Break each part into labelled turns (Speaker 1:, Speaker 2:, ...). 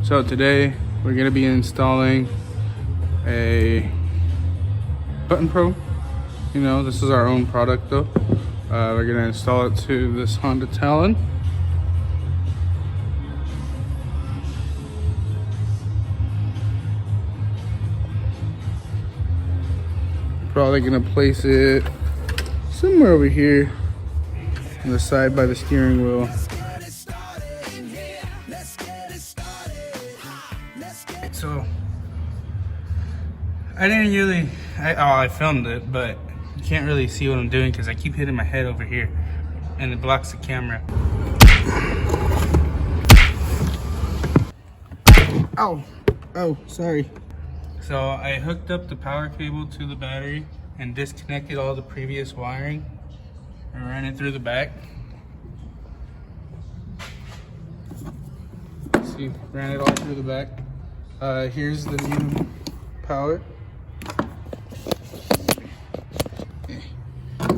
Speaker 1: So today we're gonna be installing a button pro. You know, this is our own product though. We're gonna install it to this Honda Talon. Probably gonna place it somewhere over here on the side by the steering wheel. So I didn't really, I filmed it, but you can't really see what I'm doing because I keep hitting my head over here and it blocks the camera. Ow, oh, sorry. So I hooked up the power cable to the battery and disconnected all the previous wiring and ran it through the back. See, ran it all through the back. Here's the new power.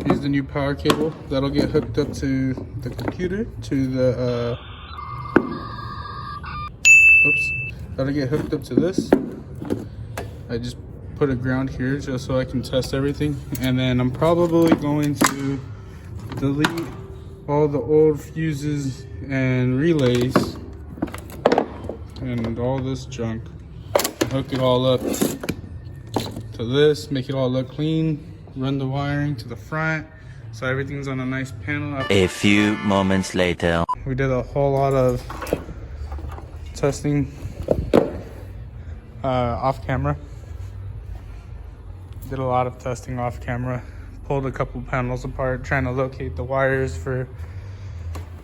Speaker 1: Here's the new power cable. That'll get hooked up to the computer, to the, oops. That'll get hooked up to this. I just put a ground here just so I can test everything. And then I'm probably going to delete all the old fuses and relays and all this junk. Hook it all up to this, make it all look clean, run the wiring to the front so everything's on a nice panel.
Speaker 2: A few moments later.
Speaker 1: We did a whole lot of testing off camera. Did a lot of testing off camera. Pulled a couple panels apart, trying to locate the wires for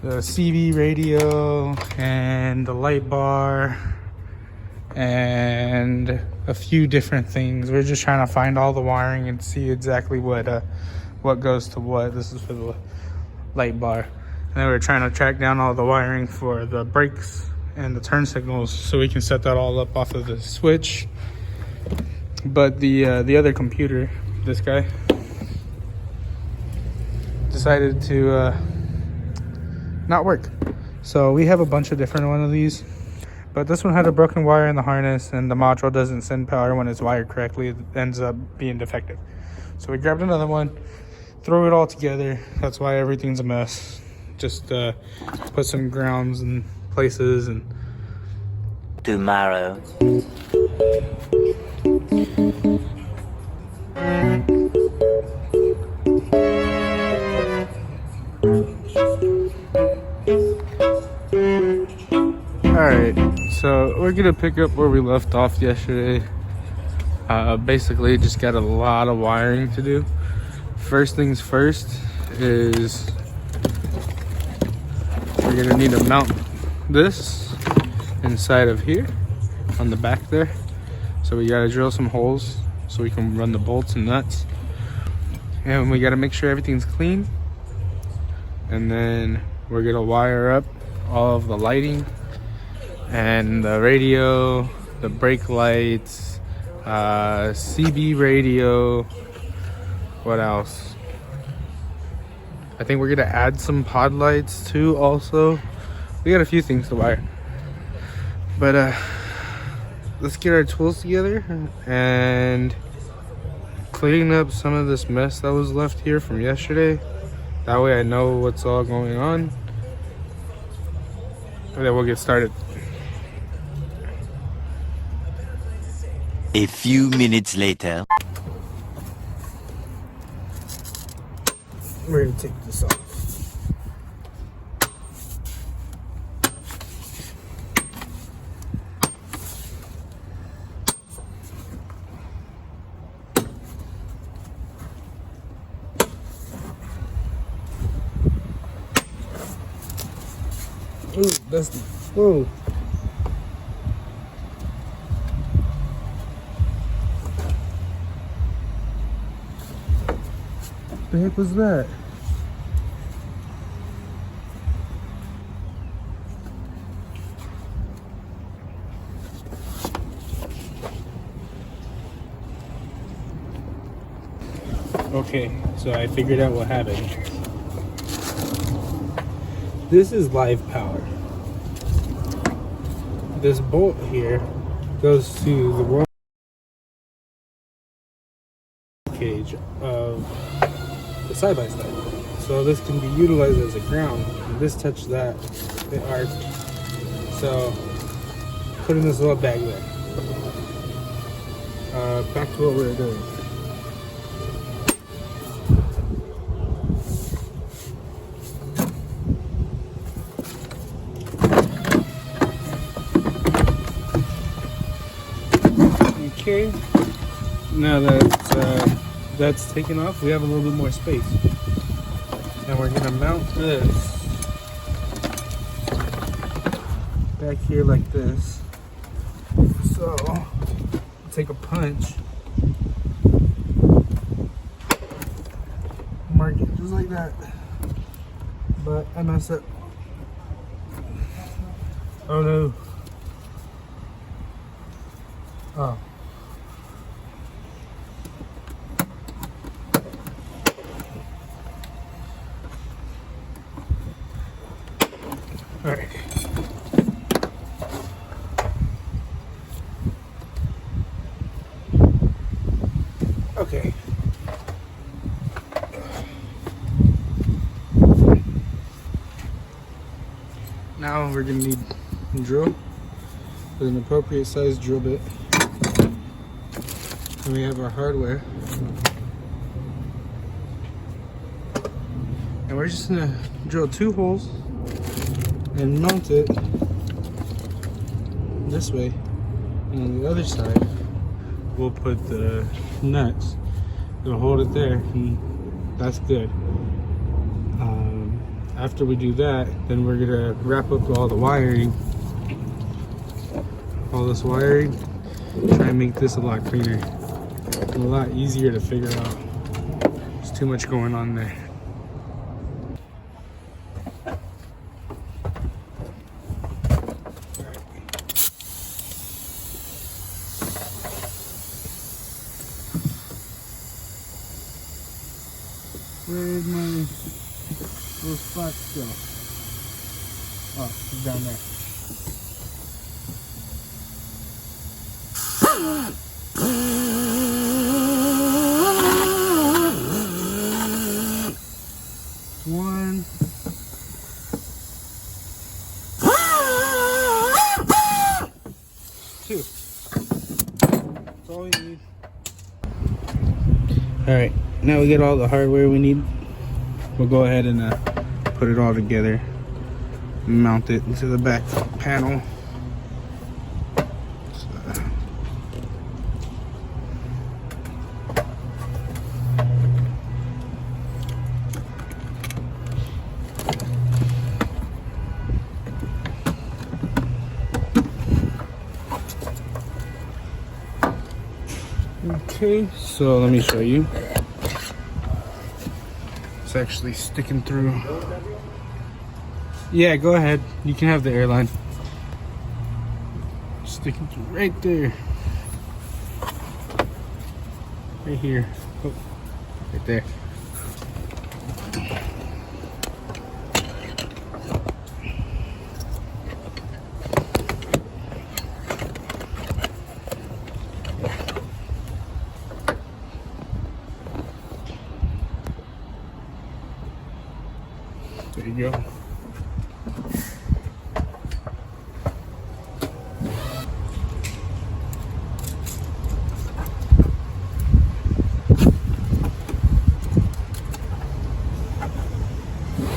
Speaker 1: the CV radio and the light bar and a few different things. We're just trying to find all the wiring and see exactly what goes to what. This is for the light bar. And then we're trying to track down all the wiring for the brakes and the turn signals so we can set that all up off of the switch. But the other computer, this guy, decided to not work. So we have a bunch of different one of these, but this one had a broken wire in the harness and the module doesn't send power when it's wired correctly. It ends up being defective. So we grabbed another one, threw it all together. That's why everything's a mess. Just put some grounds in places and
Speaker 2: tomorrow.
Speaker 1: Alright, so we're gonna pick up where we left off yesterday. Basically just got a lot of wiring to do. First things first is we're gonna need to mount this inside of here on the back there. So we gotta drill some holes so we can run the bolts and nuts. And we gotta make sure everything's clean. And then we're gonna wire up all of the lighting and the radio, the brake lights, CB radio. What else? I think we're gonna add some pod lights too also. We got a few things to wire. But let's get our tools together and clean up some of this mess that was left here from yesterday. That way I know what's all going on. And then we'll get started.
Speaker 2: A few minutes later.
Speaker 1: We're gonna take this off. Ooh, dusty. Whoa. What the heck was that? Okay, so I figured out what happened. This is live power. this bolt here goes to the roll cage of the side-by-side. So this can be utilized as a ground. If this touched that, it arced. So put in this little bag there. Back to what we were doing. Okay, now that that's taken off, we have a little bit more space. And we're gonna mount this back here like this. So, take a punch, mark it just like that. But I messed up. Oh no. Oh. All right. Okay. Now we're gonna need a drill with an appropriate size drill bit. And we have our hardware. And we're just gonna drill 2 holes and mount it this way, and on the other side we'll put the nuts that'll hold it there, and that's good. After we do that, then we're gonna wrap up all the wiring, all this wiring, try and make this a lot cleaner and a lot easier to figure out. There's too much going on there. Where's my little spot still? Oh, it's down there. One. Two. That's all we need. Alright, now we get all the hardware we need. We'll go ahead and put it all together, mount it into the back panel. Okay, so let me show you. It's actually sticking through. Yeah, go ahead. You can have the airline. Sticking through right there. Right here. Oh, right there. There you go.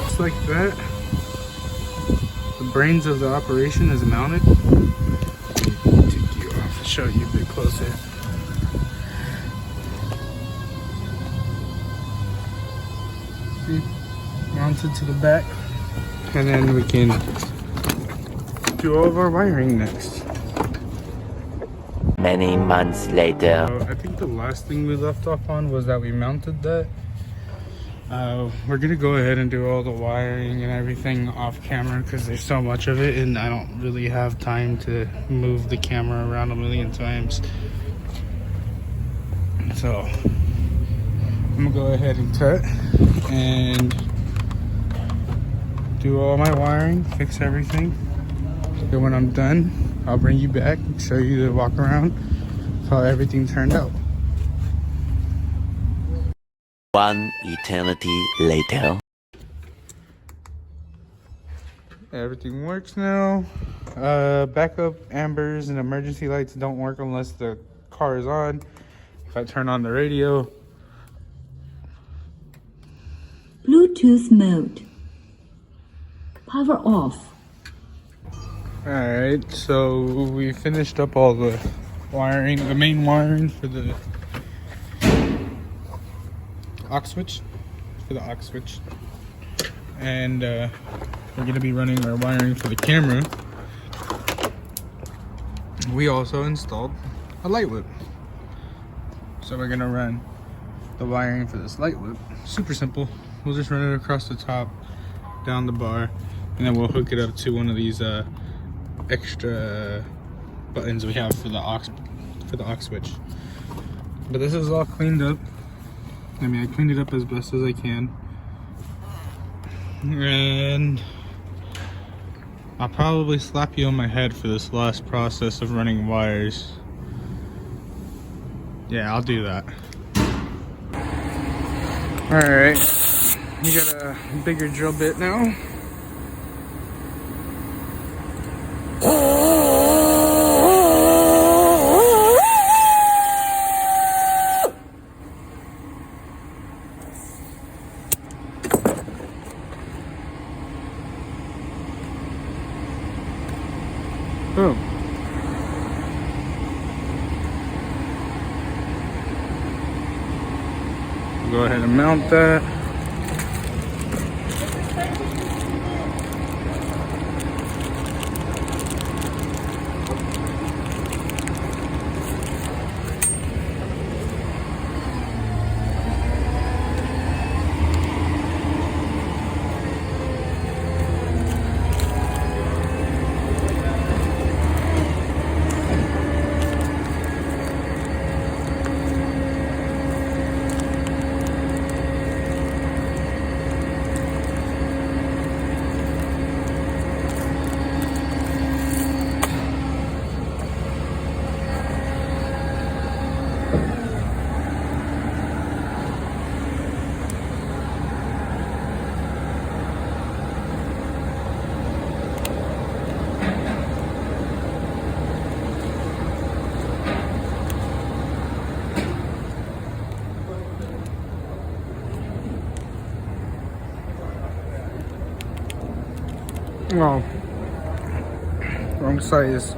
Speaker 1: Just like that. The brains of the operation is mounted. Take you off, show you a bit closer. See? Mounted to the back, and then we can do all of our wiring next.
Speaker 2: Many months later.
Speaker 1: So I think the last thing we left off on was that we mounted that. We're gonna go ahead and do all the wiring and everything off camera because there's so much of it and I don't really have time to move the camera around a million times. So I'm gonna go ahead and cut and do all my wiring, fix everything. And when I'm done, I'll bring you back and show you the walk around, how everything turned out.
Speaker 2: One eternity later.
Speaker 1: Everything works now. Backup ambers and emergency lights don't work unless the car is on. If I turn on the radio.
Speaker 3: Bluetooth mode. Power off.
Speaker 1: Alright, so we finished up all the wiring, the main wiring for the aux switch. And we're gonna be running our wiring for the camera. We also installed a light whip. So we're gonna run the wiring for this light whip. Super simple. We'll just run it across the top, down the bar, and then we'll hook it up to one of these extra buttons we have for the aux switch. But this is all cleaned up. I mean, I cleaned it up as best as I can. And I'll probably slap you on my head for this last process of running wires. Yeah, I'll do that. Alright, we got a bigger drill bit now. Boom. Go ahead and mount that. Oh, wrong size.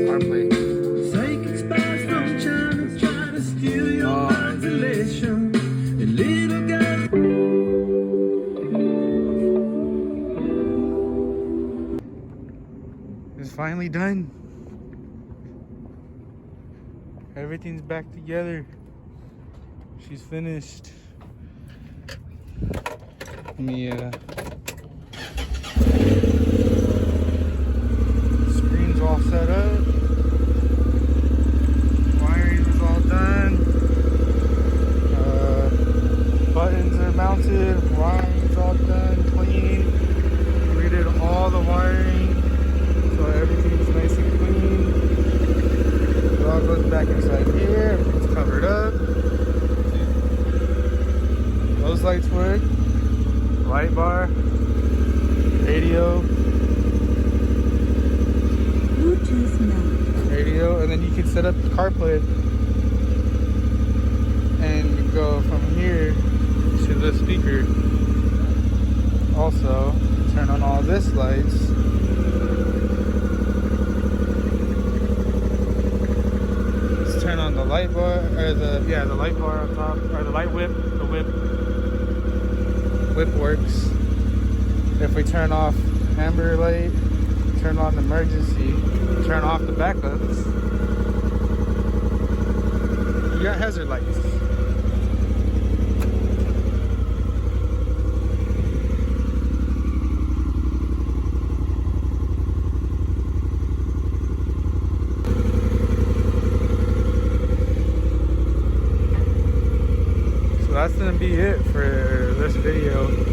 Speaker 1: CarPlay.
Speaker 4: Psychic spies from China try to steal your isolation. And little guys.
Speaker 1: It's finally done. Everything's back together. She's finished. Let me screen's all set up. Wiring is all done. Buttons are mounted. Wiring's all done, clean. Redid all the wiring, so everything's nice and clean. It all goes back inside here. Everything's covered up. Those lights work. Light bar, radio,
Speaker 3: Bluetooth mode.
Speaker 1: radio, and then you can set up CarPlay and go from here to the speaker. Also, turn on all this lights. Let's turn on the light bar, or the light bar on top, or the light whip. The whip works. If we turn off amber light, turn on emergency, turn off the backups, you got hazard lights. So that's gonna be it for this video.